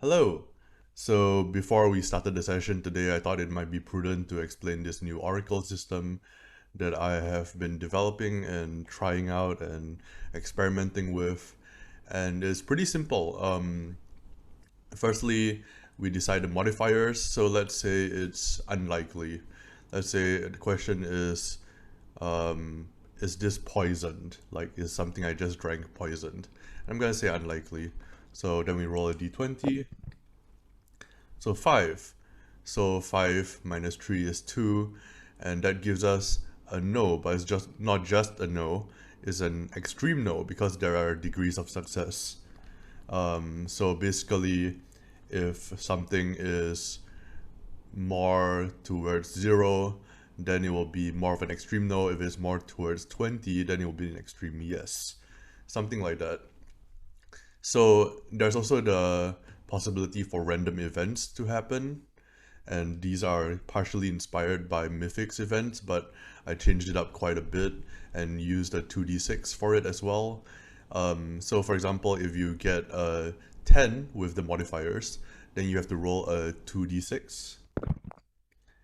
Hello! So before we started the session today, I thought it might be prudent to explain this new Oracle system that I have been developing and trying out and experimenting with. And it's pretty simple. Firstly, we decide the modifiers. So let's say it's unlikely. Let's say the question is this poisoned? Like, is something I just drank poisoned? I'm gonna say unlikely. So then we roll a d20. So 5. So 5 minus 3 is 2, and that gives us a no, but it's just not just a no, it's an extreme no because there are degrees of success. So basically, if something is more towards 0, then it will be more of an extreme no. If it's more towards 20, then it will be an extreme yes. Something like that. So there's also the possibility for random events to happen, and these are partially inspired by Mythic's events, but I changed it up quite a bit and used a 2d6 for it as well. So for example, if you get a 10 with the modifiers, then you have to roll a 2d6.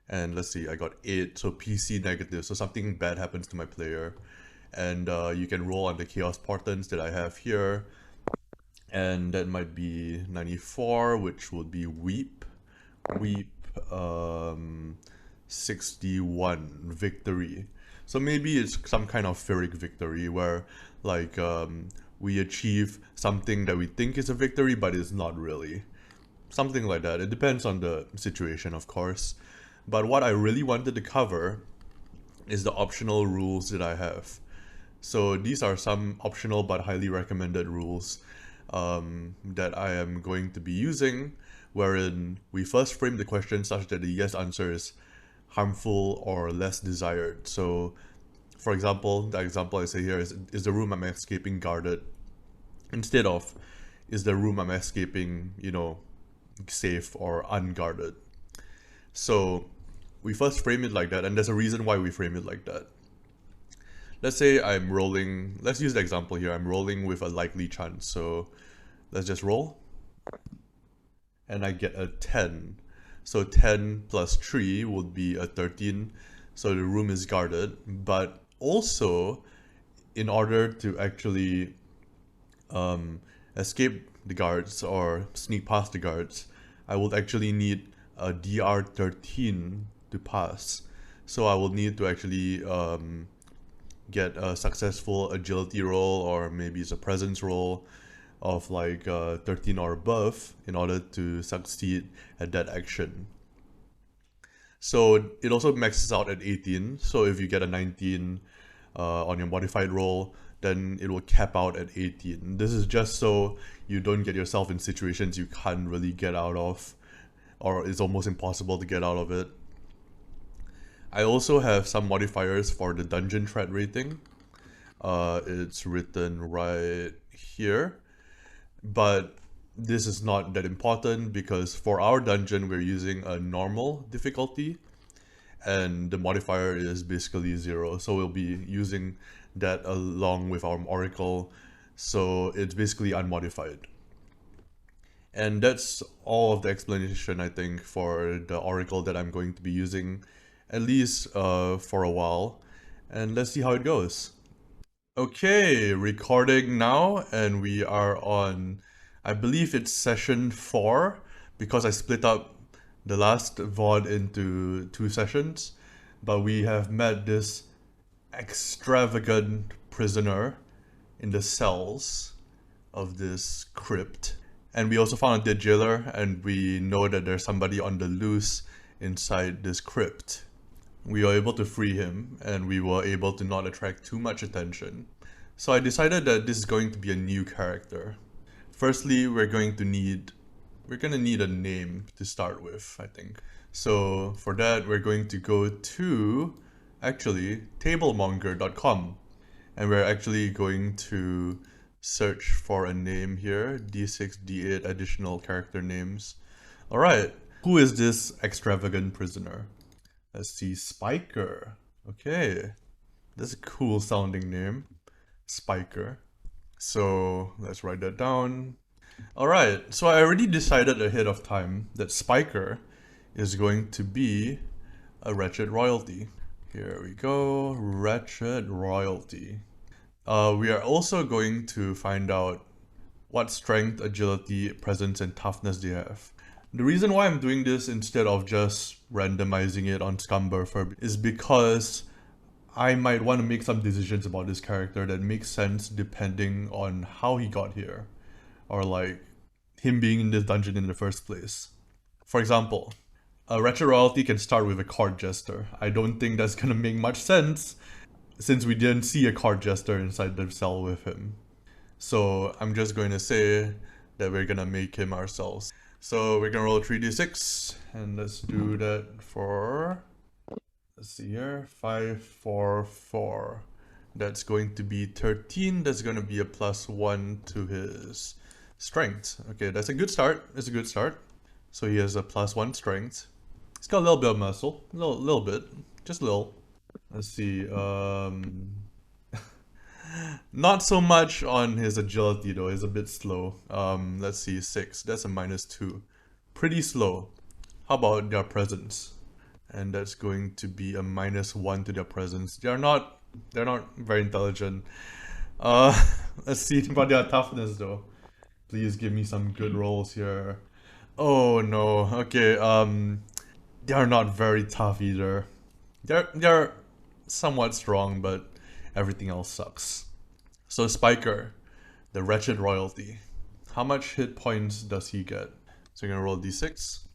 And let's see, I got 8, so PC negative, so something bad happens to my player. And you can roll on the chaos portents that I have here, and that might be 94, which would be weep. Weep 61 victory. So maybe it's some kind of Pyrrhic victory where like we achieve something that we think is a victory but it's not really. Something like that. It depends on the situation, of course. But what I really wanted to cover is the optional rules that I have. So these are some optional but highly recommended rules that I am going to be using, wherein we first frame the question such that the yes answer is harmful or less desired. So, for example, the example I say here is the room I'm escaping guarded? Instead of, is the room I'm escaping, safe or unguarded? So, we first frame it like that, and there's a reason why we frame it like that. Let's say I'm rolling, let's use the example here, I'm rolling with a likely chance. So let's just roll. And I get a 10. So 10 plus 3 would be a 13. So the room is guarded. But also, in order to actually escape the guards or sneak past the guards, I would actually need a DR 13 to pass. So I will need to actually get a successful agility roll, or maybe it's a presence roll of like 13 or above in order to succeed at that action. So it also maxes out at 18. So if you get a 19 on your modified roll, then it will cap out at 18. This is just so you don't get yourself in situations you can't really get out of, or it's almost impossible to get out of it. I also have some modifiers for the dungeon threat rating. It's written right here, but this is not that important because for our dungeon we're using a normal difficulty and the modifier is basically 0, so we'll be using that along with our oracle, so it's basically unmodified. And that's all of the explanation, I think, for the oracle that I'm going to be using, at least for a while. And let's see how it goes. Okay, recording now, and we are on, I believe it's session 4, because I split up the last VOD into 2 sessions. But we have met this extravagant prisoner in the cells of this crypt. And we also found a dead jailer, and we know that there's somebody on the loose inside this crypt. We were able to free him, and we were able to not attract too much attention. So I decided that this is going to be a new character. Firstly, we're gonna need a name to start with, I think. So for that, we're going to go to, actually, tablemonger.com. And we're actually going to search for a name here, D6, D8 additional character names. All right, who is this extravagant prisoner? Let's see, Spyker. Okay, that's a cool sounding name, Spyker. So let's write that down. Alright, so I already decided ahead of time that Spyker is going to be a wretched royalty. Here we go, wretched royalty. We are also going to find out what strength, agility, presence, and toughness they have. The reason why I'm doing this instead of just randomizing it on Scumberfer is because I might want to make some decisions about this character that make sense depending on how he got here, or like him being in this dungeon in the first place. For example, a Wretched Royalty can start with a Court Jester. I don't think that's gonna make much sense since we didn't see a Court Jester inside the cell with him. So I'm just going to say that we're gonna make him ourselves. So we're gonna roll 3d6, and let's do that for, let's see here, 5, 4, 4. That's going to be 13, that's gonna be a +1 to his strength. Okay, that's a good start, that's a good start. So he has a +1 strength. He's got a little bit of muscle, a little bit, just a little. Let's see, not so much on his agility though, he's a bit slow. Let's see, 6, that's a -2. Pretty slow. How about their presence? And that's going to be a -1 to their presence. They're not very intelligent. Uh, let's see about their toughness though. Please give me some good rolls here. Oh no, okay, they are not very tough either. They're somewhat strong, but everything else sucks. So Spyker, the wretched royalty. How much hit points does he get? So you're gonna roll d6.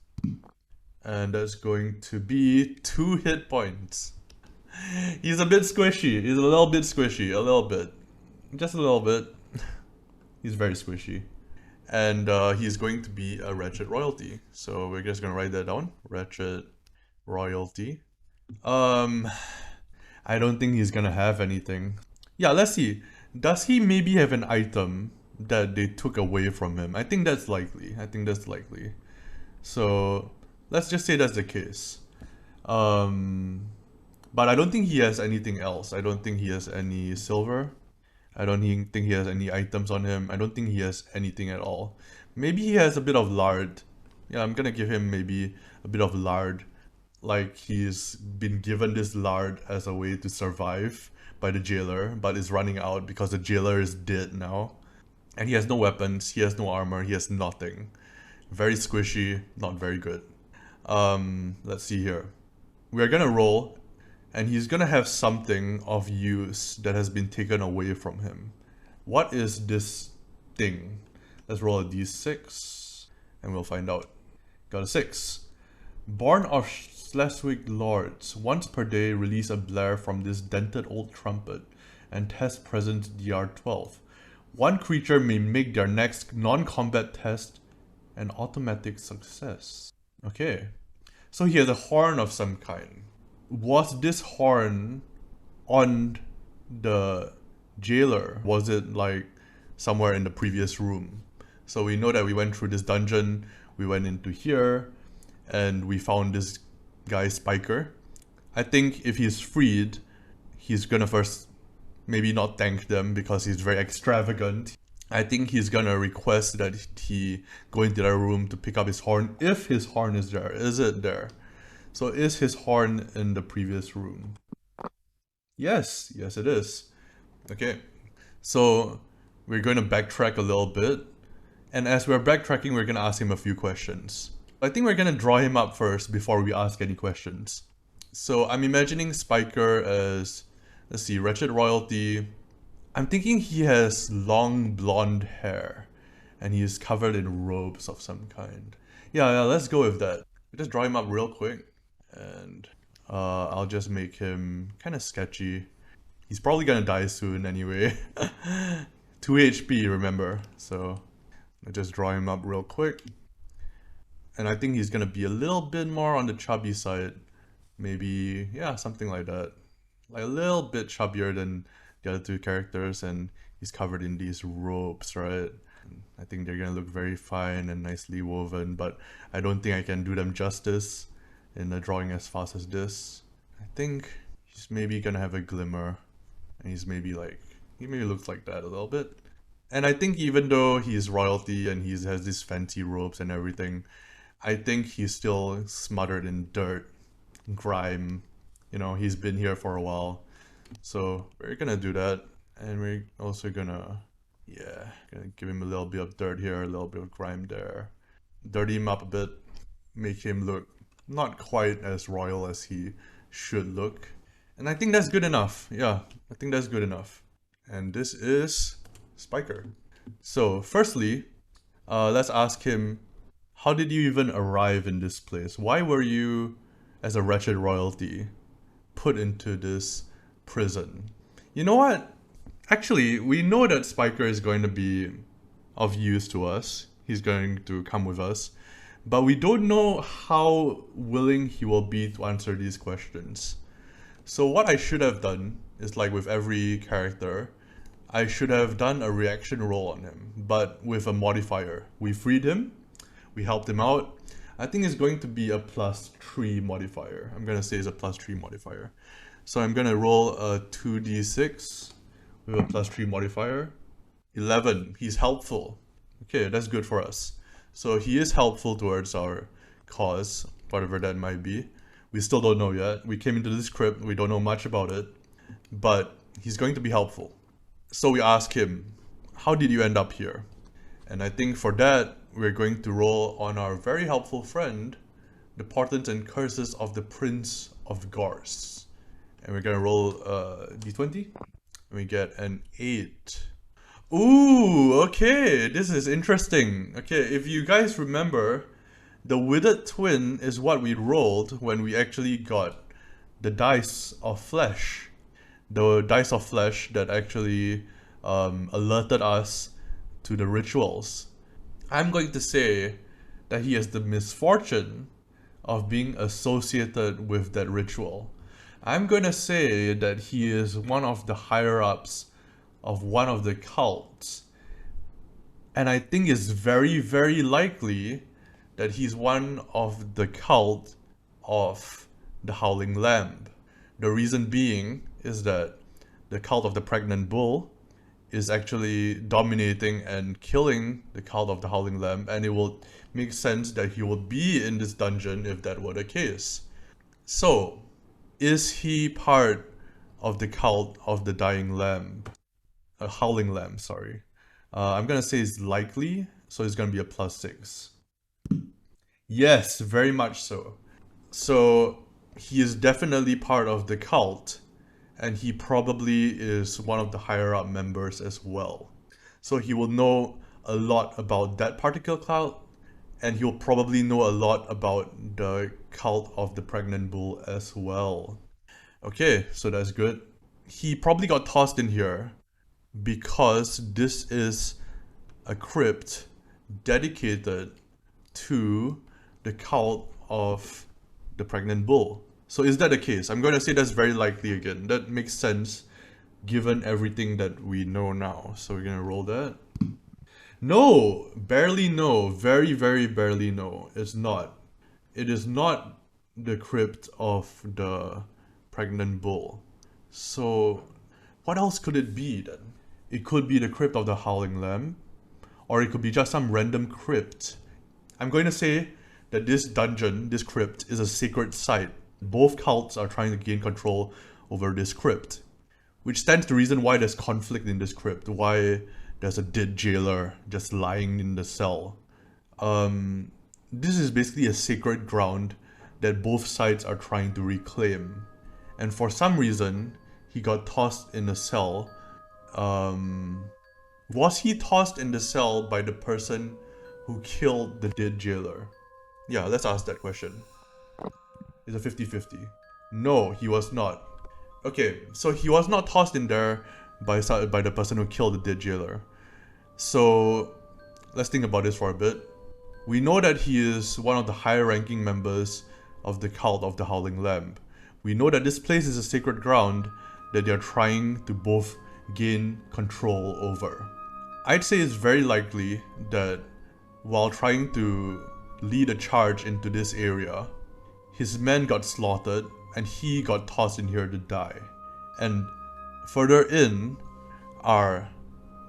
And that's going to be 2 hit points. He's a bit squishy. He's a little bit squishy. A little bit. Just a little bit. He's very squishy. And he's going to be a wretched royalty. So we're just gonna write that down. Wretched royalty. I don't think he's gonna have anything. Yeah, let's see. Does he maybe have an item that they took away from him? I think that's likely. I think that's likely. So let's just say that's the case. But I don't think he has anything else. I don't think he has any silver. I don't think he has any items on him. I don't think he has anything at all. Maybe he has a bit of lard. Yeah, I'm gonna give him maybe a bit of lard. Like he's been given this lard as a way to survive by the jailer, but is running out because the jailer is dead now. And he has no weapons, he has no armor, he has nothing. Very squishy, not very good. Let's see here. We're gonna roll, and he's gonna have something of use that has been taken away from him. What is this thing? Let's roll a d6, and we'll find out. Got a 6. Born of Schleswig Lords, once per day release a blare from this dented old trumpet, and test presence DR12. One creature may make their next non-combat test an automatic success. Okay. So he has a horn of some kind. Was this horn on the jailer? Was it like somewhere in the previous room? So we know that we went through this dungeon, we went into here, and we found this guy Spyker. I think if he's freed, he's gonna first maybe not thank them because he's very extravagant. I think he's gonna request that he go into their room to pick up his horn, if his horn is there. Is it there? So is his horn in the previous room? Yes, yes it is. Okay, so we're going to backtrack a little bit. And as we're backtracking, we're gonna ask him a few questions. I think we're gonna draw him up first before we ask any questions. So I'm imagining Spyker as, let's see, wretched royalty. I'm thinking he has long blonde hair and he's covered in robes of some kind. Yeah, let's go with that. Just draw him up real quick, and I'll just make him kind of sketchy. He's probably gonna die soon anyway. 2 HP, remember? So I just draw him up real quick. And I think he's gonna be a little bit more on the chubby side. Maybe, yeah, something like that. Like a little bit chubbier than the other 2 characters, and he's covered in these robes, right? I think they're gonna look very fine and nicely woven, but I don't think I can do them justice in a drawing as fast as this. I think he's maybe gonna have a glimmer, and he's maybe like, he maybe looks like that a little bit. And I think even though he's royalty and he has these fancy robes and everything, I think he's still smothered in dirt, grime. You know, he's been here for a while. So we're gonna do that. And we're also gonna, yeah, gonna give him a little bit of dirt here, a little bit of grime there. Dirty him up a bit, make him look not quite as royal as he should look. And I think that's good enough. Yeah, I think that's good enough. And this is Spyker. So, firstly, let's ask him, how did you even arrive in this place? Why were you, as a wretched royalty, put into this prison? You know what? Actually, we know that Spyker is going to be of use to us. He's going to come with us. But we don't know how willing he will be to answer these questions. So what I should have done is, like with every character, I should have done a reaction roll on him, but with a modifier. We freed him, we helped him out. I think it's going to be a +3 modifier. I'm gonna say it's a +3 modifier. So I'm gonna roll a 2d6 with a +3 modifier. 11, he's helpful. Okay, that's good for us. So he is helpful towards our cause, whatever that might be. We still don't know yet. We came into this crypt, we don't know much about it, but he's going to be helpful. So we ask him, how did you end up here? And I think for that, we're going to roll on our very helpful friend, the portents and curses of the Prince of Gors. And we're gonna roll d20, and we get an 8. Ooh, okay, this is interesting. Okay, if you guys remember, the withered twin is what we rolled when we actually got the dice of flesh. The dice of flesh that actually alerted us to the rituals. I'm going to say that he has the misfortune of being associated with that ritual. I'm going to say that he is one of the higher-ups of one of the cults. And I think it's very, very likely that he's one of the cult of the Howling Lamb. The reason being is that the cult of the Pregnant Bull is actually dominating and killing the cult of the Howling Lamb, and it will make sense that he will be in this dungeon if that were the case. So, is he part of the cult of the Dying Lamb? Howling Lamb, sorry. I'm gonna say it's likely, so it's gonna be a +6. Yes, very much so. So, he is definitely part of the cult, and he probably is one of the higher up members as well. So he will know a lot about that particular cult, and he'll probably know a lot about the cult of the Pregnant Bull as well. Okay, so that's good. He probably got tossed in here because this is a crypt dedicated to the cult of the Pregnant Bull. So is that the case? I'm going to say that's very likely again. That makes sense given everything that we know now. So we're going to roll that. No, barely no, very, very barely no. It's not. It is not the crypt of the Pregnant Bull. So what else could it be then? It could be the crypt of the Howling Lamb, or it could be just some random crypt. I'm going to say that this dungeon, this crypt, is a sacred site. Both cults are trying to gain control over this crypt, which stands to reason why there's conflict in this crypt, why there's a dead jailer just lying in the cell. This is basically a sacred ground that both sides are trying to reclaim. And for some reason, he got tossed in a cell. Was he tossed in the cell by the person who killed the dead jailer? Yeah, let's ask that question. It's a 50-50. No, he was not. Okay, so he was not tossed in there by the person who killed the dead jailer. So let's think about this for a bit. We know that he is one of the higher ranking members of the cult of the Howling Lamb. We know that this place is a sacred ground that they are trying to both gain control over. I'd say it's very likely that while trying to lead a charge into this area, his men got slaughtered and he got tossed in here to die. And further in are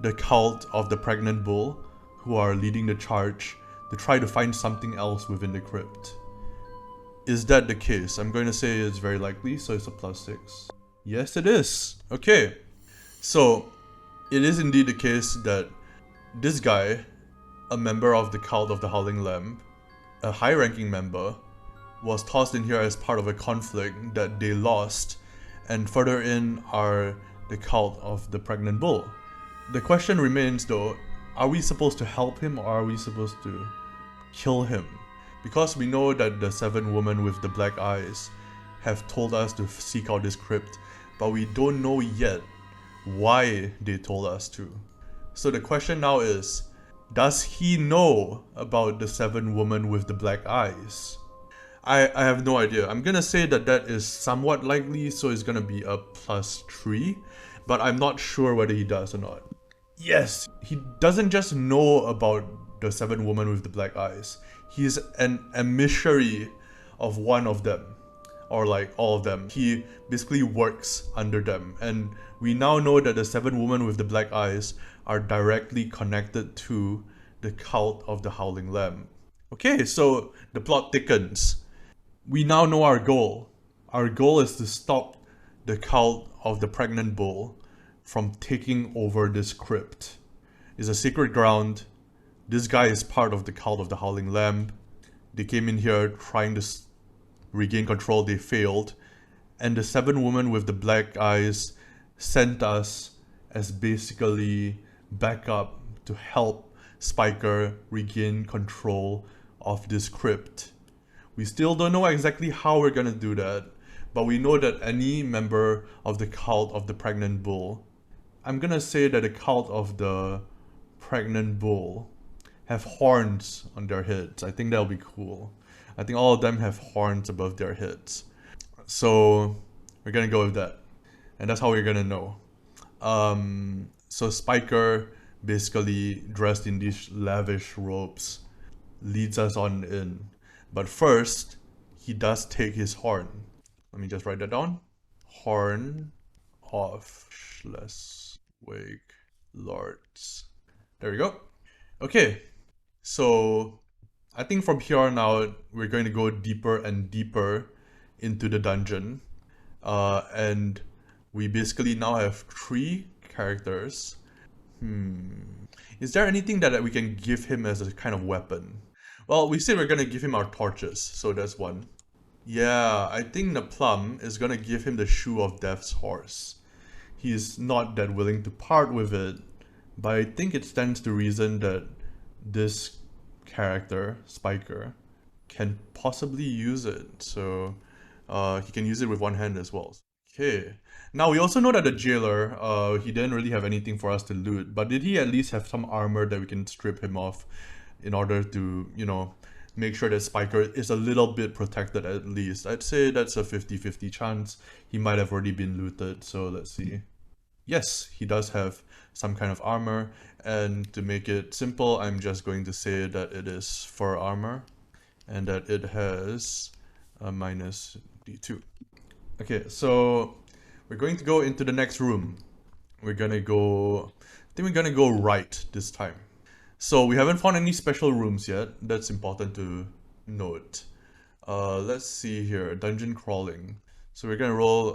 the cult of the pregnant bull, who are leading the charge to try to find something else within the crypt. Is that the case? I'm going to say it's very likely, so it's a +6. Yes, it is. Okay. So, it is indeed the case that this guy, a member of the cult of the Howling Lamb, a high-ranking member, was tossed in here as part of a conflict that they lost, and further in are the cult of the pregnant bull. The question remains though, are we supposed to help him or are we supposed to kill him? Because we know that the 7 women with the black eyes have told us to seek out this crypt, but we don't know yet why they told us to. So the question now is, does he know about the 7 women with the black eyes? I have no idea. I'm gonna say that that is somewhat likely, so it's gonna be a +3, but I'm not sure whether he does or not. Yes, he doesn't just know about the 7 women with the black eyes. He's an emissary of one of them, or like all of them. He basically works under them, and we now know that the 7 women with the black eyes are directly connected to the cult of the Howling Lamb. Okay, so the plot thickens. We now know our goal. Our goal is to stop the cult of the pregnant bull from taking over this crypt. It's a sacred ground. This guy is part of the cult of the Howling Lamb. They came in here trying to regain control. They failed. And the 7 women with the black eyes sent us as basically backup to help Spyker regain control of this crypt. We still don't know exactly how we're gonna do that, but we know that any member of the cult of the pregnant bull, I'm gonna say that the cult of the pregnant bull have horns on their heads. I think that'll be cool. I think all of them have horns above their heads. So we're gonna go with that. And that's how we're gonna know. So Spyker, basically dressed in these lavish robes, leads us on in. But first, he does take his horn. Let me just write that down. Horn of Schleswig Lords. There we go. Okay, so I think from here on out, we're going to go deeper and deeper into the dungeon. And we basically now have 3 characters. Is there anything that we can give him as a kind of weapon? Well, we said we're gonna give him our torches, so that's one. Yeah, I think Naplam is gonna give him the shoe of Death's horse. He's not that willing to part with it, but I think it stands to reason that this character, Spyker, can possibly use it. So he can use it with one hand as well. Okay. Now we also know that the jailer, he didn't really have anything for us to loot, but did he at least have some armor that we can strip him off in order to, you know, make sure that Spyker is a little bit protected at least? I'd say that's a 50-50 chance. He might have already been looted, so let's see. Yes, he does have some kind of armor, and to make it simple, I'm just going to say that it is fur armor, and that it has a -D2. Okay, so we're going to go into the next room. We're gonna go, I think we're gonna go right this time. So we haven't found any special rooms yet. That's important to note. Let's see here, dungeon crawling. So we're gonna roll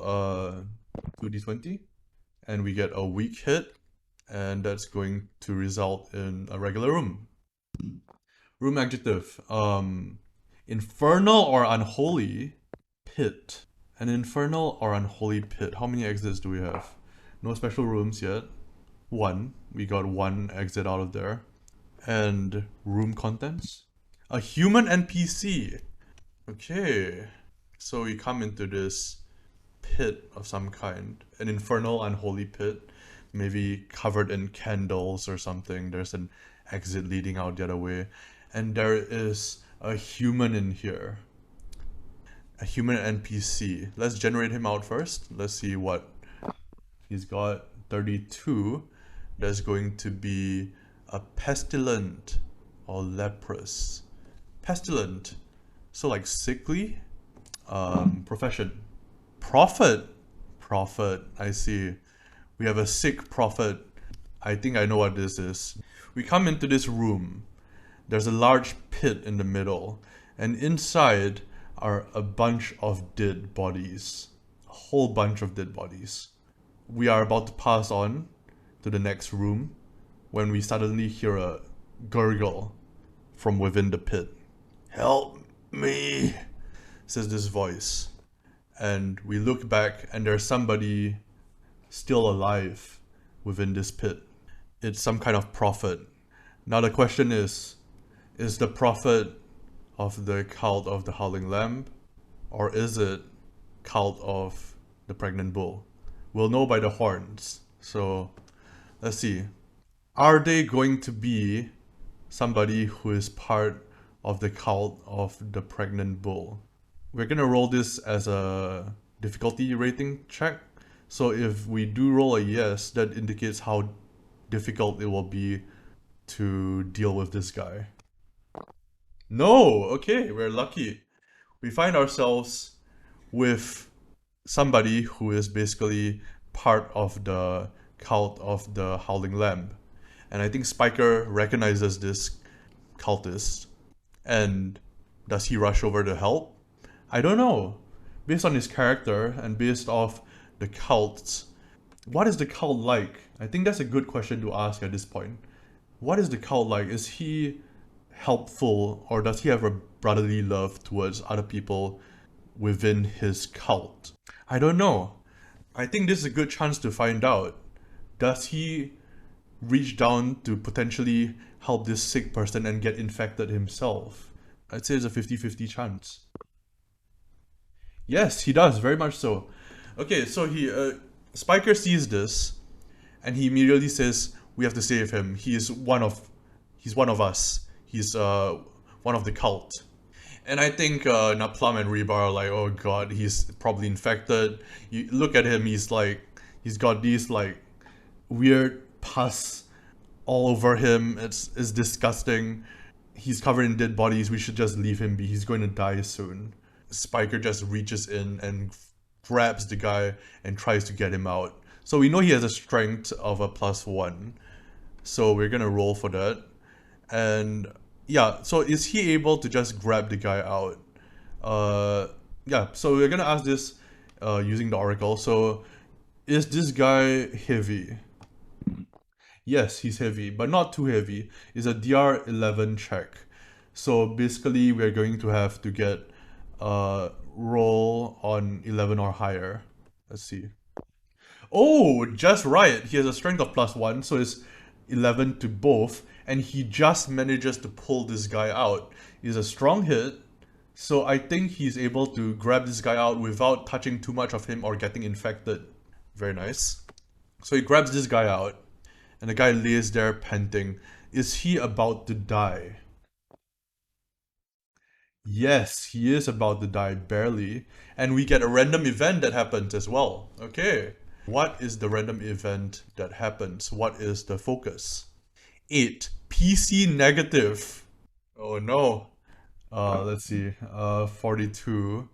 2d20, and we get a weak hit, and that's going to result in a regular room. Room adjective, infernal or unholy pit. An infernal or unholy pit. How many exits do we have? No special rooms yet. 1. We got 1 exit out of there. And room contents. A human NPC. Okay. So we come into this pit of some kind. An infernal unholy pit. Maybe covered in candles or something. There's an exit leading out the other way. And there is a human in here. A human NPC. Let's generate him out first. Let's see what he's got. 32. There's going to be a pestilent or leprous. Pestilent. So like sickly. Profession. Prophet. Prophet. I see. We have a sick prophet. I think I know what this is. We come into this room. There's a large pit in the middle, and inside are a bunch of dead bodies. A whole bunch of dead bodies. We are about to pass on to the next room when we suddenly hear a gurgle from within the pit. "Help me," says this voice. And we look back and there's somebody still alive within this pit. It's some kind of prophet. Now the question is the prophet of the cult of the Howling Lamb, or is it cult of the pregnant bull? We'll know by the horns. So let's see. Are they going to be somebody who is part of the cult of the pregnant bull? We're gonna roll this as a difficulty rating check. So if we do roll a yes, that indicates how difficult it will be to deal with this guy. No! Okay, we're lucky. We find ourselves with somebody who is basically part of the cult of the Howling Lamb. And I think Spyker recognizes this cultist. And does he rush over to help? I don't know. Based on his character and based off the cults, what is the cult like? I think that's a good question to ask at this point. What is the cult like? Is he helpful, or does he have a brotherly love towards other people within his cult? I don't know. I think this is a good chance to find out. Does he reach down to potentially help this sick person and get infected himself? I'd say it's a 50-50 chance. Yes, he does, very much so. Okay, so Spyker sees this, and he immediately says, "We have to save him. He's one of us. He's one of the cult." And I think Naplam and Rebar are like, "Oh god, he's probably infected. You look at him, he's got these like weird pus all over him. It's disgusting. He's covered in dead bodies. We should just leave him be. He's going to die soon." Spyker just reaches in and grabs the guy and tries to get him out. So we know he has a strength of a +1. So we're gonna roll for that. And yeah, so is he able to just grab the guy out? Yeah, so we're gonna ask this using the oracle. So is this guy heavy? Yes, he's heavy, but not too heavy. It's a DR 11 check. So basically we're going to have to get roll on 11 or higher. Let's see. Oh, just right. He has a strength of +1, so it's 11 to both, and he just manages to pull this guy out. It's a strong hit, so I think he's able to grab this guy out without touching too much of him or getting infected. Very nice. So he grabs this guy out, and the guy lays there panting. Is he about to die? Yes, he is about to die, barely. And we get a random event that happens as well. Okay. What is the random event that happens? What is the focus? 8. PC negative. Oh no. Let's see. 42.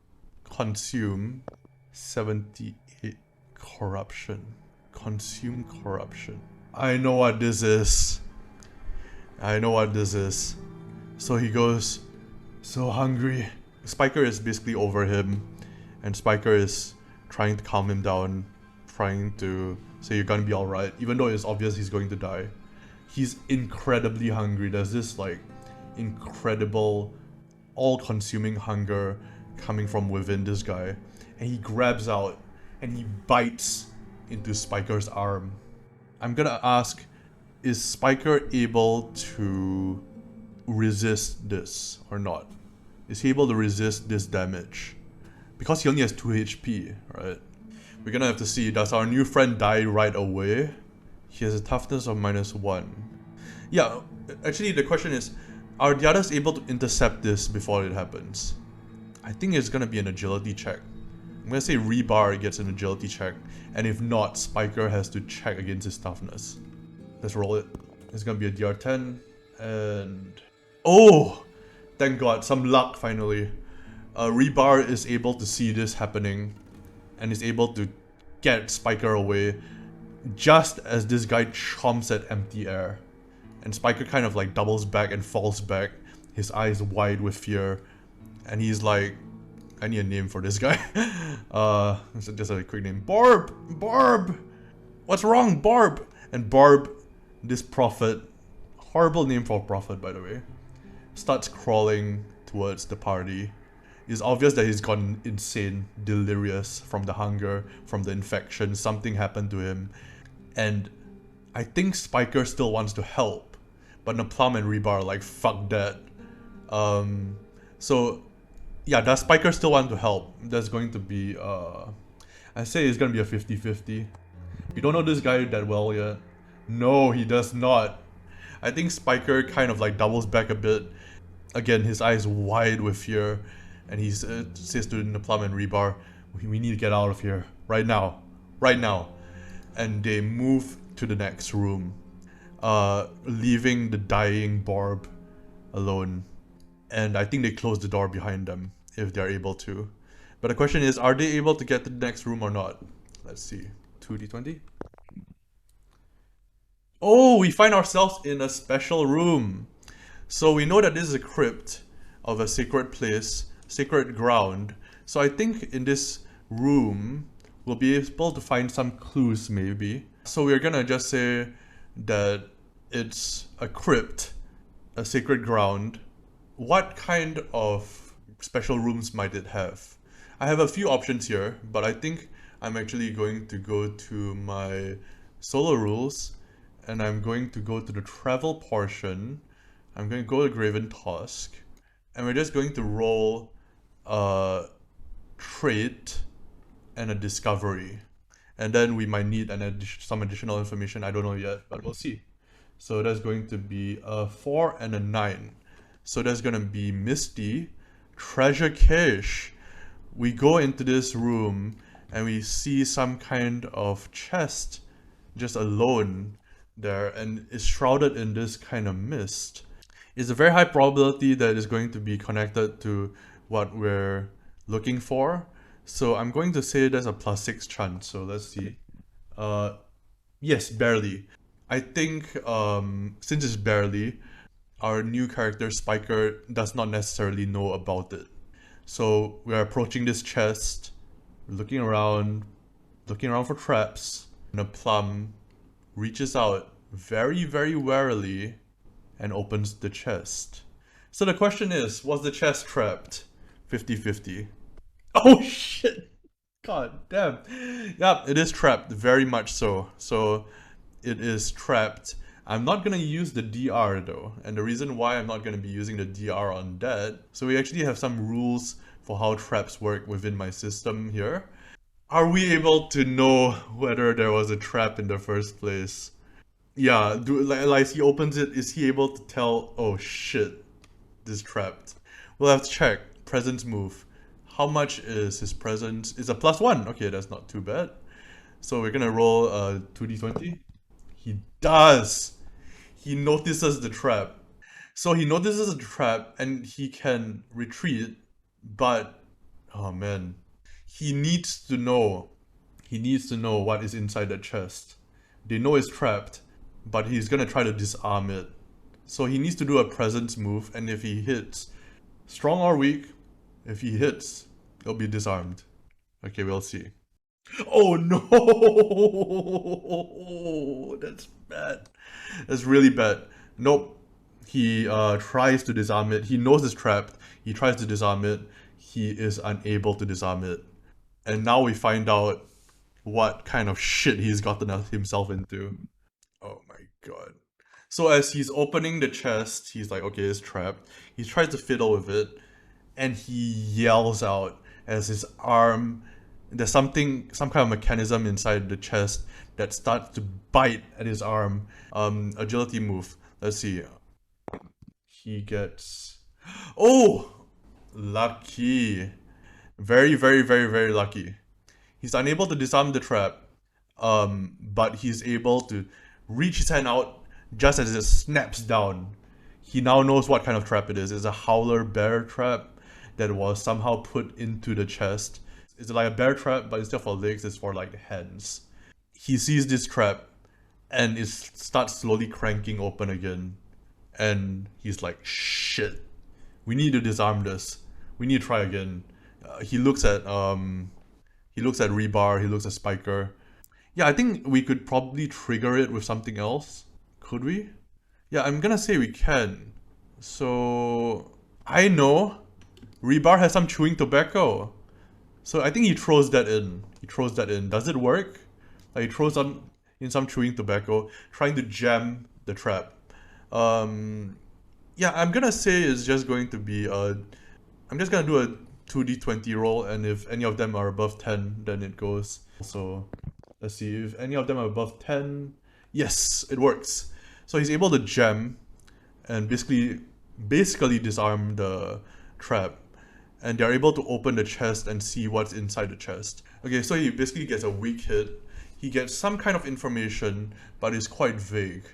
Consume. 78. Corruption. Consume corruption. I know what this is. So he goes, "So hungry." Spyker is basically over him, and Spyker is trying to calm him down, trying to say you're gonna be alright, even though it's obvious he's going to die. He's incredibly hungry. There's this like incredible, all-consuming hunger coming from within this guy, and he grabs out and he bites into Spyker's arm. I'm gonna ask, is Spyker able to resist this or not? Is he able to resist this damage? Because he only has 2 HP, right? We're gonna have to see, does our new friend die right away? He has a toughness of -1. Yeah, actually the question is, are the others able to intercept this before it happens? I think it's gonna be an agility check. I'm gonna say Rebar gets an agility check, and if not, Spyker has to check against his toughness. Let's roll it. It's gonna be a DR 10, and... oh! Thank god, some luck finally. Rebar is able to see this happening and is able to get Spyker away just as this guy chomps at empty air. And Spyker kind of like doubles back and falls back, his eyes wide with fear. And he's like, I need a name for this guy. Just a quick name. Barb! Barb! What's wrong, Barb? And Barb, this prophet, horrible name for a prophet by the way, starts crawling towards the party. It's obvious that he's gone insane, delirious from the hunger, from the infection. Something happened to him. And I think Spyker still wants to help, but Naplam and Rebar are like, fuck that. So yeah, does Spyker still want to help? There's going to be, I say it's gonna be a 50-50. We don't know this guy that well yet. No, he does not. I think Spyker kind of like doubles back a bit. Again, his eyes wide with fear. And he says to Naplam and Rebar, we need to get out of here. Right now. Right now. And they move to the next room. Leaving the dying Barb alone. And I think they close the door behind them, if they're able to. But the question is, are they able to get to the next room or not? Let's see. 2d20. Oh, we find ourselves in a special room. So we know that this is a crypt of a sacred place, sacred ground. So I think in this room, we'll be able to find some clues maybe. So we're gonna just say that it's a crypt, a sacred ground. What kind of special rooms might it have? I have a few options here, but I think I'm actually going to go to my solo rules, and I'm going to go to the travel portion. I'm going to go to Graven Tusk, and we're just going to roll a trait and a discovery. And then we might need some additional information, I don't know yet, but we'll see. So that's going to be a 4 and a 9. So that's gonna be Misty, Treasure Cache. We go into this room and we see some kind of chest just alone there, and it's shrouded in this kind of mist. It's a very high probability that it's going to be connected to what we're looking for. So I'm going to say there's a +6 chance. So let's see. Yes, barely. I think since it's barely, our new character Spyker does not necessarily know about it. So we're approaching this chest, looking around for traps. Naplam reaches out very, very warily and opens the chest. So the question is, was the chest trapped? 50-50. Oh shit! God damn. Yeah, it is trapped, very much so. So it is trapped. I'm not gonna use the DR though, and the reason why I'm not gonna be using the DR on that, so we actually have some rules for how traps work within my system here. Are we able to know whether there was a trap in the first place? Yeah, like he opens it, is he able to tell, oh shit, this is trapped? We'll have to check. Presence move. How much is his presence? It's a +1. Okay, that's not too bad. So we're gonna roll 2d20. He does! He notices the trap. So he notices the trap and he can retreat, but oh man. He needs to know. He needs to know what is inside the chest. They know it's trapped, but he's gonna try to disarm it. So he needs to do a presence move, and if he hits, strong or weak, if he hits, he'll be disarmed. Okay, we'll see. Oh no! That's bad. That's really bad. Nope. He tries to disarm it. He knows it's trapped. He tries to disarm it. He is unable to disarm it. And now we find out what kind of shit he's gotten himself into. Oh my god. So as he's opening the chest, he's like, okay, it's trapped. He tries to fiddle with it, and he yells out as his arm, there's some kind of mechanism inside the chest that starts to bite at his arm. Agility move. Let's see. He gets, oh, lucky. Very, very, very, very lucky. He's unable to disarm the trap, but he's able to reach his hand out just as it snaps down. He now knows what kind of trap it is. It's a howler bear trap that was somehow put into the chest. It's like a bear trap, but instead for legs, it's for like hands. he sees this trap and it starts slowly cranking open again. And he's like, shit, we need to disarm this. We need to try again. He looks at Rebar, he looks at Spyker. Yeah, I think we could probably trigger it with something else. Could we? Yeah, I'm gonna say we can. So I know Rebar has some chewing tobacco. So I think he throws that in. Does it work? Like he throws in some chewing tobacco, trying to jam the trap. Yeah, I'm gonna say it's just going to be I'm just gonna do a 2d20 roll, and if any of them are above 10, then it goes. So let's see, if any of them are above 10, yes, it works. So he's able to jam and basically disarm the trap. And they're able to open the chest and see what's inside the chest. Okay, so he basically gets a weak hit. He gets some kind of information, but it's quite vague.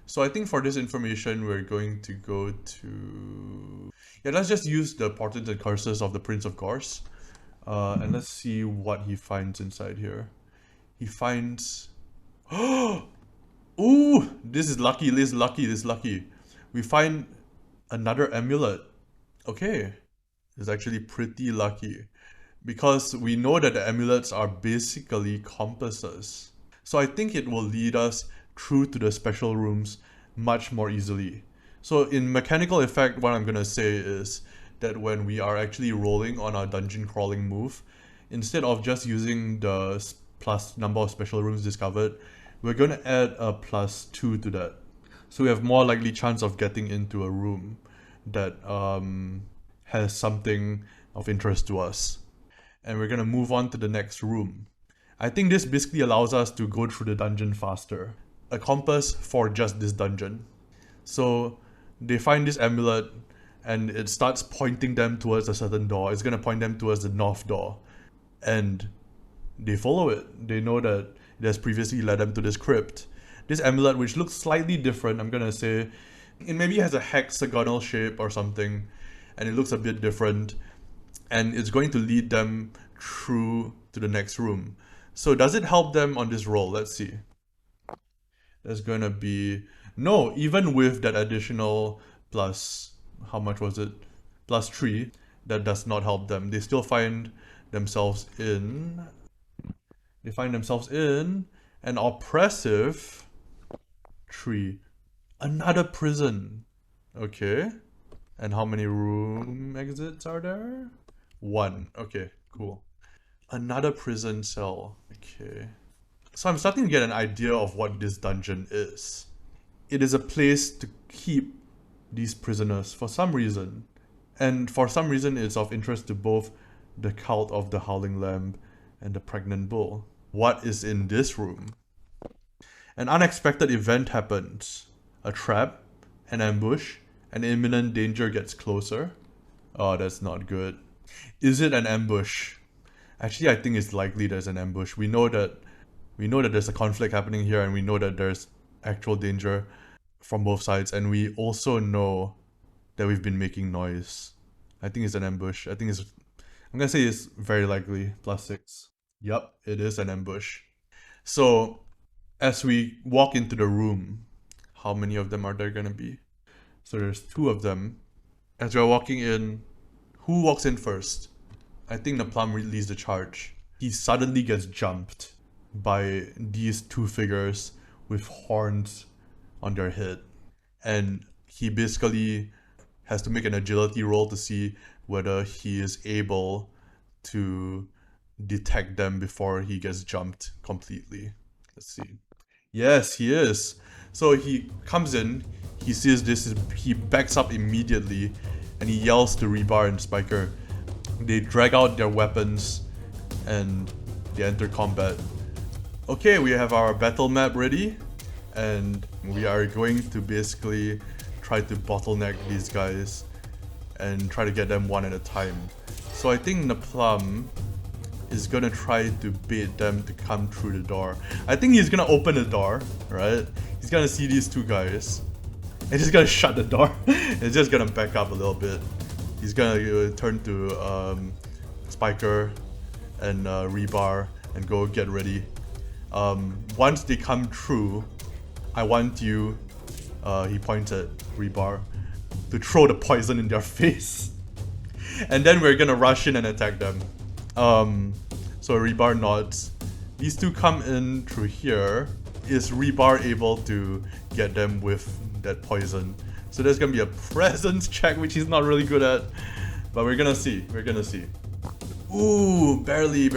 So I think for this information, we're going to go to... Yeah, let's just use the portents and curses of the Prince of Gorse. And let's see what he finds inside here. He finds... Ooh! This is lucky, this is lucky. We find another amulet. Okay. It's actually pretty lucky. Because we know that the amulets are basically compasses. So I think it will lead us through to the special rooms much more easily. So in mechanical effect, what I'm gonna say is that when we are actually rolling on our dungeon crawling move, instead of just using the plus number of special rooms discovered, we're gonna add a +2 to that. So we have more likely chance of getting into a room that has something of interest to us. And we're gonna move on to the next room. I think this basically allows us to go through the dungeon faster. A compass for just this dungeon. So they find this amulet and it starts pointing them towards a certain door. It's gonna point them towards the north door. And they follow it. They know that it has previously led them to this crypt. This amulet, which looks slightly different, I'm gonna say, it maybe has a hexagonal shape or something, and it looks a bit different, and it's going to lead them through to the next room. So does it help them on this roll? Let's see. There's gonna be... No, even with that additional plus... How much was it? +3, that does not help them. They still find themselves in... They find themselves in an oppressive 3. Another prison. Okay. And how many room exits are there? 1. Okay, cool. Another prison cell. Okay. So I'm starting to get an idea of what this dungeon is. It is a place to keep these prisoners for some reason. And for some reason it's of interest to both the cult of the Howling Lamb and the Pregnant Bull. What is in this room? An unexpected event happens. A trap, an ambush, an imminent danger gets closer. Oh, that's not good. Is it an ambush? Actually, I think it's likely there's an ambush. We know that there's a conflict happening here, and we know that there's actual danger from both sides, and we also know that we've been making noise. I think it's an ambush. I'm gonna say it's very likely. +6. Yup, it is an ambush. So, as we walk into the room, how many of them are there gonna be? So there's 2 of them. As we're walking in, who walks in first? I think Naplam leads the charge. He suddenly gets jumped by these 2 figures with horns on their head. And he basically has to make an agility roll to see whether he is able to detect them before he gets jumped completely. Let's see. Yes, he is. So he comes in, he sees this, he backs up immediately, and he yells to Rebar and Spyker. They drag out their weapons and they enter combat. Okay, we have our battle map ready, and we are going to basically try to bottleneck these guys and try to get them one at a time. So I think Naplam is gonna try to bait them to come through the door. I think he's gonna open the door, right? He's gonna see these 2 guys, and he's gonna shut the door. It's just gonna back up a little bit. He's gonna turn to Spyker and Rebar and go get ready. Once they come true, I want you, he points at Rebar, to throw the poison in their face. And then we're gonna rush in and attack them. So Rebar nods. These two come in through here. Is Rebar able to get them with that poison? So there's gonna be a presence check, which he's not really good at. But we're gonna see. We're gonna see. Ooh, barely.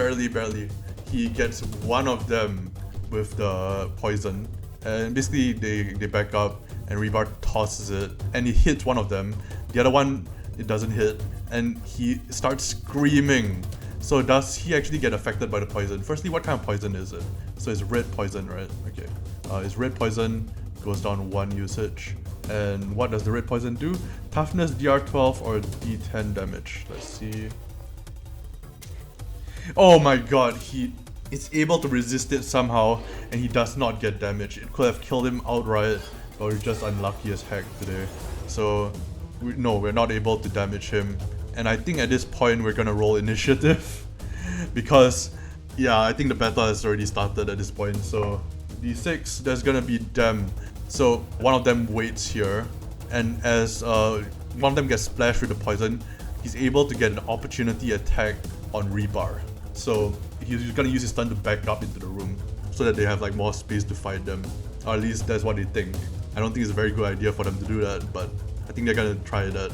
He gets one of them with the poison. And basically they back up and Rebar tosses it and he hits one of them. The other one, it doesn't hit. And he starts screaming. So does he actually get affected by the poison? Firstly, what kind of poison is it? So it's red poison, right? Okay. It's red poison, goes down 1 usage. And what does the red poison do? Toughness DR12 or D10 damage. Let's see. Oh my god, he is able to resist it somehow and he does not get damage. It could have killed him outright, but we're just unlucky as heck today. So, we're not able to damage him. And I think at this point we're gonna roll initiative because, yeah, I think the battle has already started at this point. So D6, there's gonna be them. So one of them waits here, and as one of them gets splashed with the poison, he's able to get an opportunity attack on Rebar. So he's gonna use his turn to back up into the room so that they have like more space to fight them. Or at least that's what they think. I don't think it's a very good idea for them to do that, but I think they're gonna try that.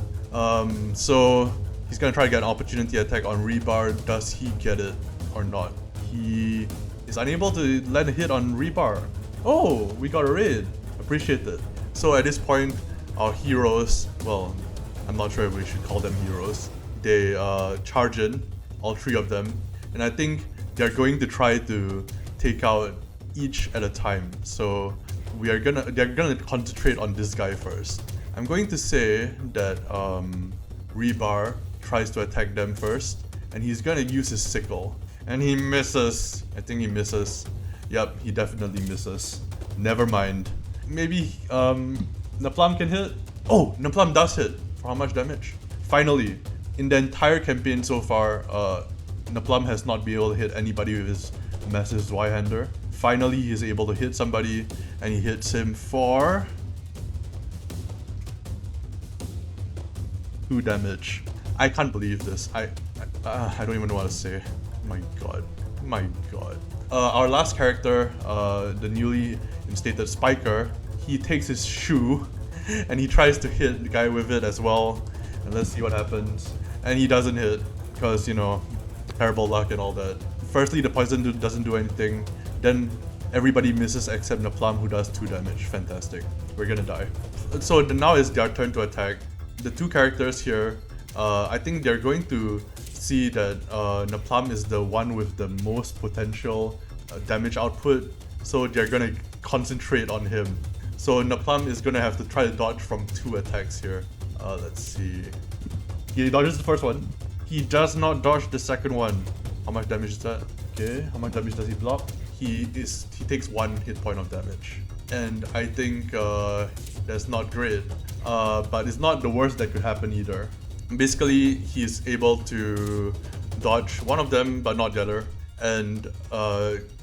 So he's gonna try to get an opportunity attack on Rebar. Does he get it or not? He is unable to land a hit on Rebar. Oh, we got a raid. Appreciate it. So at this point, our heroes, well, I'm not sure if we should call them heroes. They charge in, all three of them, and I think they're going to try to take out each at a time. So they're gonna concentrate on this guy first. I'm going to say that Rebar tries to attack them first, and he's gonna use his sickle. And he misses. I think he misses. Yep, he definitely misses. Never mind. Maybe Naplam can hit? Oh, Naplam does hit. For how much damage? Finally, in the entire campaign so far, Naplam has not been able to hit anybody with his massive Zweihander. Finally, he's able to hit somebody, and he hits him for 2 damage. I can't believe this. I don't even know what to say. My god. Our last character, the newly instated Spyker, he takes his shoe and he tries to hit the guy with it as well. And let's see what happens. And he doesn't hit because, you know, terrible luck and all that. Firstly, the poison doesn't do anything. Then everybody misses except Naplam, who does 2 damage. Fantastic. We're gonna die. So now it's their turn to attack. The two characters here, I think they're going to see that Naplam is the one with the most potential damage output, so they're gonna concentrate on him. So Naplam is gonna have to try to dodge from 2 attacks here. Let's see. He dodges the first one. He does not dodge the second one. How much damage is that? Okay, how much damage does he block? He takes 1 hit point of damage. And I think that's not great. But it's not the worst that could happen either. Basically, he's able to dodge one of them, but not the other. And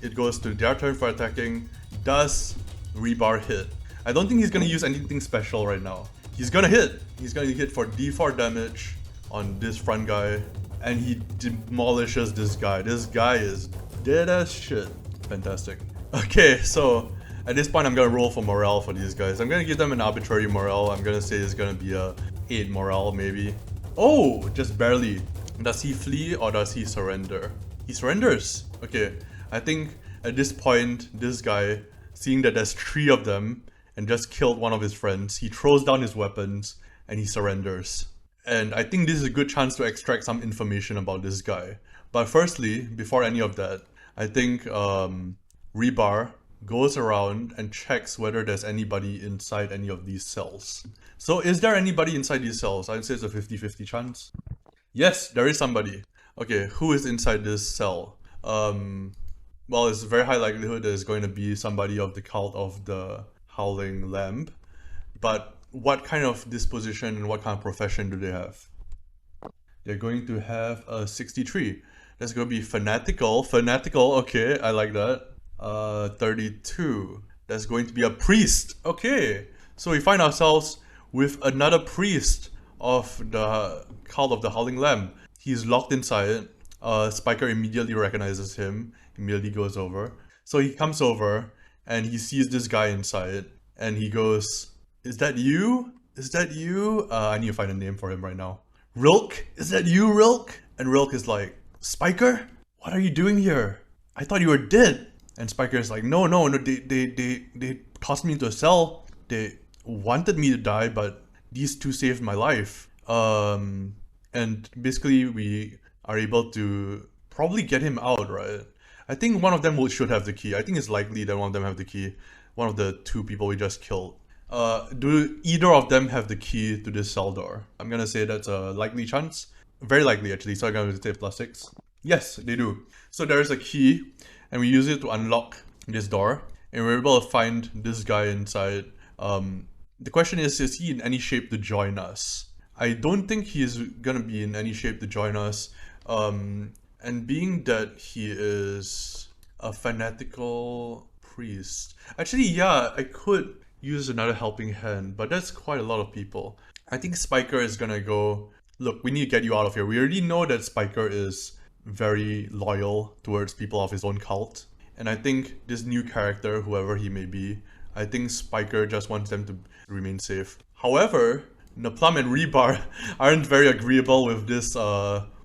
it goes to their turn for attacking. Does Rebar hit? I don't think he's gonna use anything special right now. He's gonna hit. He's gonna hit for D4 damage on this front guy. And he demolishes this guy. This guy is dead as shit. Fantastic. Okay, so at this point I'm gonna roll for morale for these guys. I'm gonna give them an arbitrary morale. I'm gonna say it's gonna be a 8 morale maybe. Oh, just barely. Does he flee or does he surrender? He surrenders. Okay, I think at this point, this guy, seeing that there's 3 of them and just killed one of his friends, he throws down his weapons and he surrenders. And I think this is a good chance to extract some information about this guy. But firstly, before any of that, I think Rebar goes around and checks whether there's anybody inside any of these cells. So is there anybody inside these cells? I'd say it's a 50-50 chance. Yes, there is somebody. Okay, who is inside this cell? Well, it's a very high likelihood there's going to be somebody of the cult of the Howling Lamb. But what kind of disposition and what kind of profession do they have? They're going to have a 63. That's going to be fanatical. Fanatical, okay, I like that. 32. That's going to be a priest. Okay. So we find ourselves with another priest of the Cult of the Howling Lamb. He's locked inside. Spyker immediately recognizes him, immediately goes over. So he comes over and he sees this guy inside and he goes, "Is that you? Is that you?" I need to find a name for him right now. "Rilk? Is that you, Rilk?" And Rilk is like, "Spyker? What are you doing here? I thought you were dead." And Spyker is like, no, they tossed me into a cell. They wanted me to die, but these two saved my life. And basically we are able to probably get him out, right? I think one of them should have the key. I think it's likely that one of them have the key. One of the two people we just killed. Do either of them have the key to this cell door? I'm gonna say that's a likely chance. Very likely actually, so I'm gonna say +6. Yes, they do. So there is a key, and we use it to unlock this door, and we're able to find this guy inside. The question is he in any shape to join us? I don't think he's gonna be in any shape to join us. And being that he is a fanatical priest. Actually, yeah, I could use another helping hand, but that's quite a lot of people. I think Spyker is gonna go, "Look, we need to get you out of here." We already know that Spyker is very loyal towards people of his own cult. And I think this new character, whoever he may be, I think Spyker just wants them to remain safe. However, Naplam and Rebar aren't very agreeable with this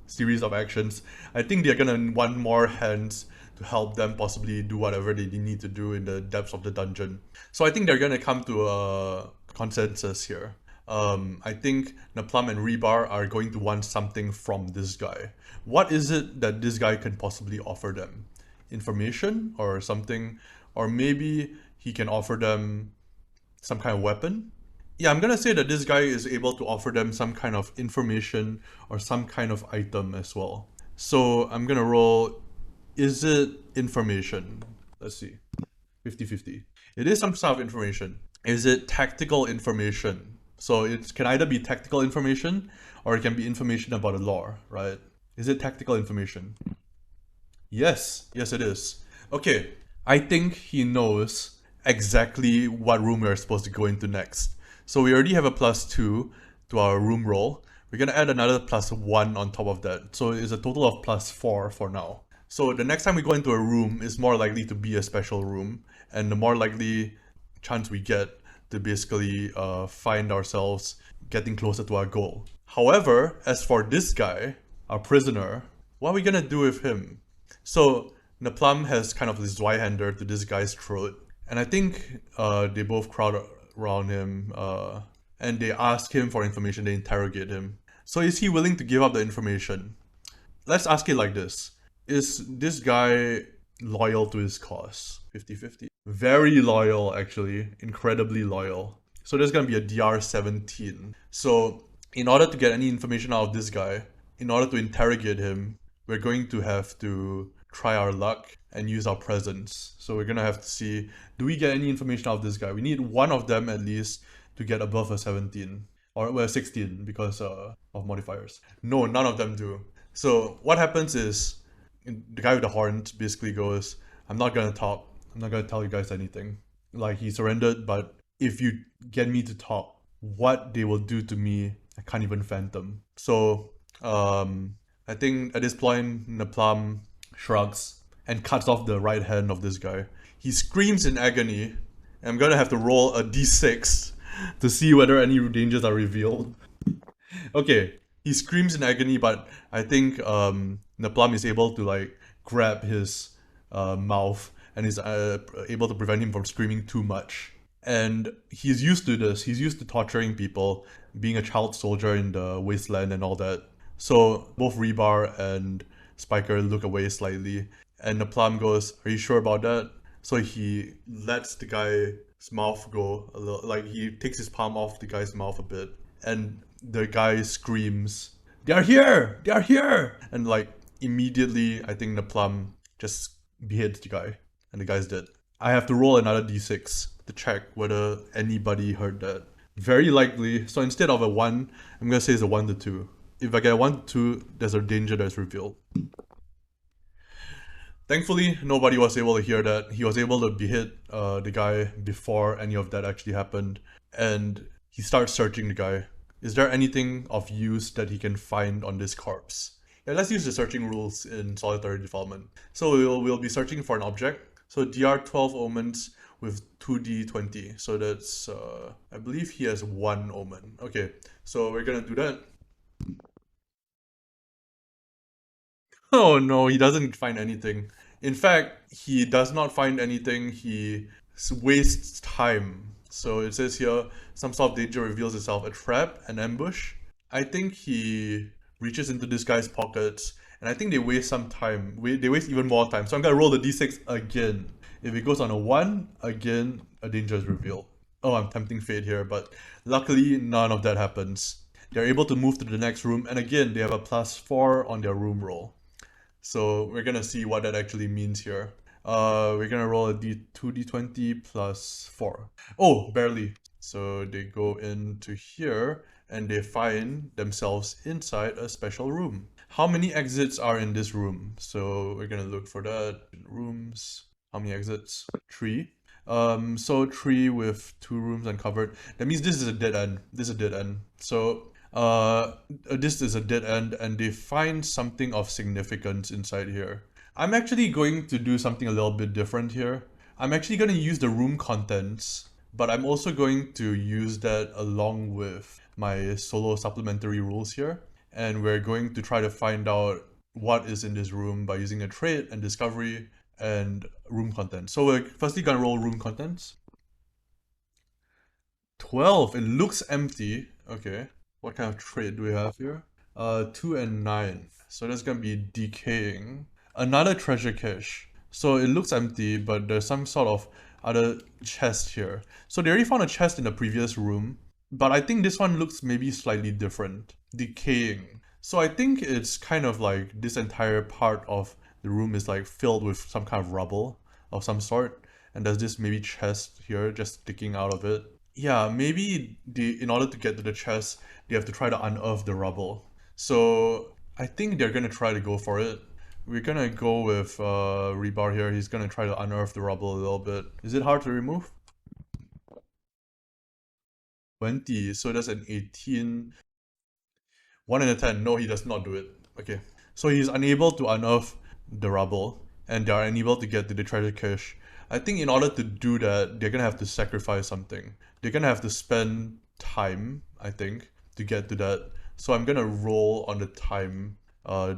series of actions. I think they're gonna want more hands to help them possibly do whatever they need to do in the depths of the dungeon. So I think they're gonna come to a consensus here. I think Naplam and Rebar are going to want something from this guy. What is it that this guy can possibly offer them? Information or something? Or maybe he can offer them some kind of weapon? Yeah, I'm gonna say that this guy is able to offer them some kind of information or some kind of item as well. So I'm gonna roll, is it information? Let's see, 50-50. It is some sort of information. Is it tactical information? So it can either be tactical information or it can be information about the lore, right? Is it tactical information? Yes, yes it is. Okay, I think he knows exactly what room we're supposed to go into next. So we already have a +2 to our room roll. We're gonna add another +1 on top of that. So it's a total of +4 for now. So the next time we go into a room, it's more likely to be a special room. And the more likely chance we get to basically find ourselves getting closer to our goal. However, as for this guy, our prisoner, what are we gonna do with him? So Naplam has kind of this Zweihander to this guy's throat. And I think they both crowd around him and they ask him for information, they interrogate him. So is he willing to give up the information? Let's ask it like this. Is this guy loyal to his cause? 50-50. Very loyal, actually. Incredibly loyal. So there's gonna be a DR 17. So in order to get any information out of this guy, in order to interrogate him, we're going to have to try our luck and use our presence. So we're gonna have to see, do we get any information out of this guy? We need one of them at least to get above a 17. Or well, 16 because of modifiers. No, none of them do. So what happens is, the guy with the horns basically goes, "I'm not gonna talk. I'm not gonna tell you guys anything." Like, he surrendered, but if you get me to talk, what they will do to me, I can't even fathom. So, I think at this point, Naplam shrugs and cuts off the right hand of this guy. He screams in agony, and I'm gonna have to roll a d6 to see whether any dangers are revealed. Okay, he screams in agony, but I think Naplam is able to like grab his mouth and is able to prevent him from screaming too much. And he's used to this. He's used to torturing people, being a child soldier in the wasteland and all that. So both Rebar and Spyker look away slightly, and Naplam goes, "Are you sure about that?" So he lets the guy's mouth go a little, like he takes his palm off the guy's mouth a bit, and the guy screams, "They're here! They're here!" And like immediately, I think Naplam just beheads the guy, and the guy's dead. I have to roll another d6 to check whether anybody heard that. Very likely. So instead of a 1, I'm gonna say it's a 1 to 2. If I get a 1 to 2, there's a danger that's revealed. Thankfully, nobody was able to hear that. He was able to hit the guy before any of that actually happened. And he starts searching the guy. Is there anything of use that he can find on this corpse? Yeah, let's use the searching rules in Solitary Defilement. So we'll be searching for an object. So DR 12 omens with 2d20. So that's, I believe he has 1 omen. Okay, so we're gonna do that. Oh no, he doesn't find anything. In fact, he does not find anything. He wastes time. So it says here, some sort of danger reveals itself. A trap, an ambush. I think he reaches into this guy's pockets, and I think they waste some time. They waste even more time. So I'm gonna roll the d6 again. If it goes on a 1, again, a danger is revealed. Oh, I'm tempting fate here, but luckily none of that happens. They're able to move to the next room, and again, they have a +4 on their room roll. So we're gonna see what that actually means here. We're gonna roll a 2d20 plus 4. Oh, barely. So they go into here and they find themselves inside a special room. How many exits are in this room? So we're gonna look for that. Rooms. How many exits? 3. So 3 with 2 rooms uncovered. That means this is a dead end. This is a dead end. So this is a dead end and they find something of significance inside here. I'm actually going to do something a little bit different here. I'm actually going to use the room contents, but I'm also going to use that along with my solo supplementary rules here. And we're going to try to find out what is in this room by using a trait and discovery and room contents. So we're firstly going to roll room contents. 12, it looks empty. Okay. What kind of trait do we have here? 2 and 9. So that's gonna be decaying. Another treasure cache. So it looks empty, but there's some sort of other chest here. So they already found a chest in the previous room, but I think this one looks maybe slightly different. Decaying. So I think it's kind of like this entire part of the room is like filled with some kind of rubble of some sort. And there's this maybe chest here just sticking out of it. Yeah, maybe in order to get to the chest, they have to try to unearth the rubble. So I think they're gonna try to go for it. We're gonna go with Rebar here. He's gonna try to unearth the rubble a little bit. Is it hard to remove? 20, so that's an 18. 1 and a 10. No, he does not do it. Okay. So he's unable to unearth the rubble, and they are unable to get to the treasure cache. I think in order to do that, they're gonna have to sacrifice something. They're gonna have to spend time, I think, to get to that. So I'm gonna roll on the time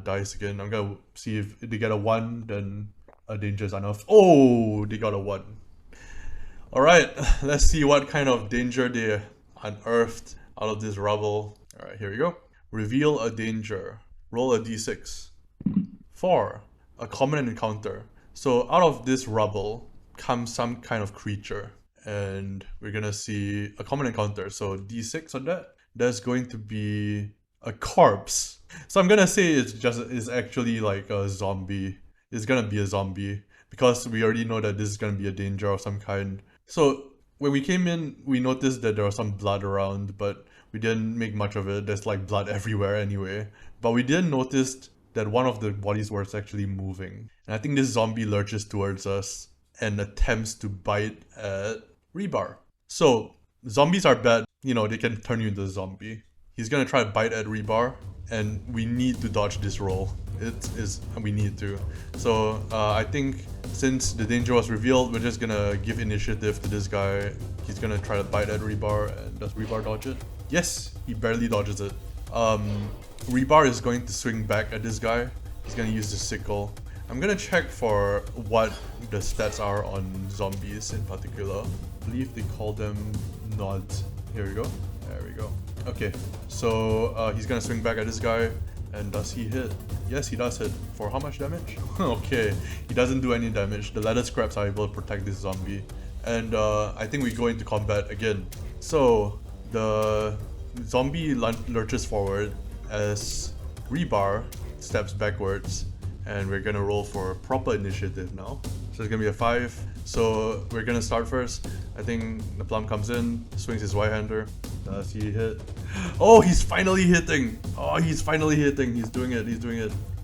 dice again. I'm gonna see if they get a 1, then a danger is unearthed. Oh, they got a 1. Alright, let's see what kind of danger they unearthed out of this rubble. Alright, here we go. Reveal a danger. Roll a d6. 4. A common encounter. So out of this rubble comes some kind of creature. And we're gonna see a common encounter. So d6 on that. That's going to be a corpse. So I'm gonna say it's actually like a zombie. It's gonna be a zombie. Because we already know that this is gonna be a danger of some kind. So when we came in, we noticed that there was some blood around, but we didn't make much of it. There's like blood everywhere anyway. But we didn't notice that one of the bodies was actually moving. And I think this zombie lurches towards us and attempts to bite at Rebar. So zombies are bad. You know, they can turn you into a zombie. He's gonna try to bite at Rebar, and we need to dodge this roll. We need to. So I think since the danger was revealed, we're just gonna give initiative to this guy. He's gonna try to bite at Rebar, and does Rebar dodge it? Yes, he barely dodges it. Rebar is going to swing back at this guy. He's gonna use the sickle. I'm gonna check for what the stats are on zombies in particular. I believe they call them nods. Here we go. There we go. Okay, so he's gonna swing back at this guy. And does he hit? Yes, he does hit. For how much damage? Okay, he doesn't do any damage. The leather scraps are able to protect this zombie. And I think we go into combat again. So the zombie lurches forward as Rebar steps backwards. And we're gonna roll for proper initiative now. So it's gonna be a 5. So we're gonna start first. I think Naplam comes in, swings his right-hander. Does he hit? Oh, he's finally hitting! Oh, he's finally hitting. He's doing it.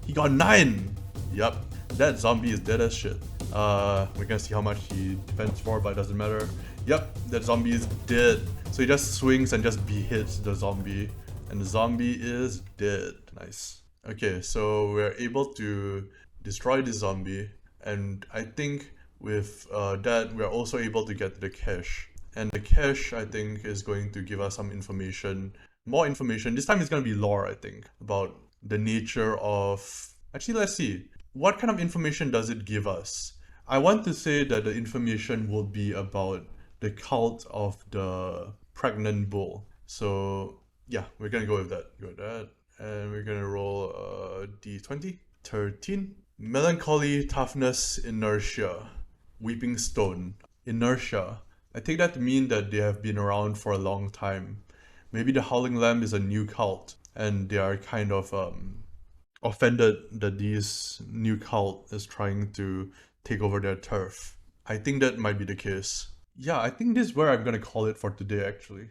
He got 9! Yep. That zombie is dead as shit. We're gonna see how much he defends for, but it doesn't matter. Yep, that zombie is dead. So he just swings and just hits the zombie. And the zombie is dead. Nice. Okay, so we're able to destroy the zombie. And I think with that, we're also able to get the cache. And the cache, I think, is going to give us some information, more information. This time it's going to be lore, I think, about the nature of... Actually, let's see. What kind of information does it give us? I want to say that the information will be about the cult of the pregnant bull. So yeah, we're gonna go with that. Go with that. And we're gonna roll d20. 13. Melancholy, toughness, inertia. Weeping stone. Inertia. I take that to mean that they have been around for a long time. Maybe the Howling Lamb is a new cult, and they are kind of offended that this new cult is trying to take over their turf. I think that might be the case. Yeah, I think this is where I'm gonna call it for today, actually.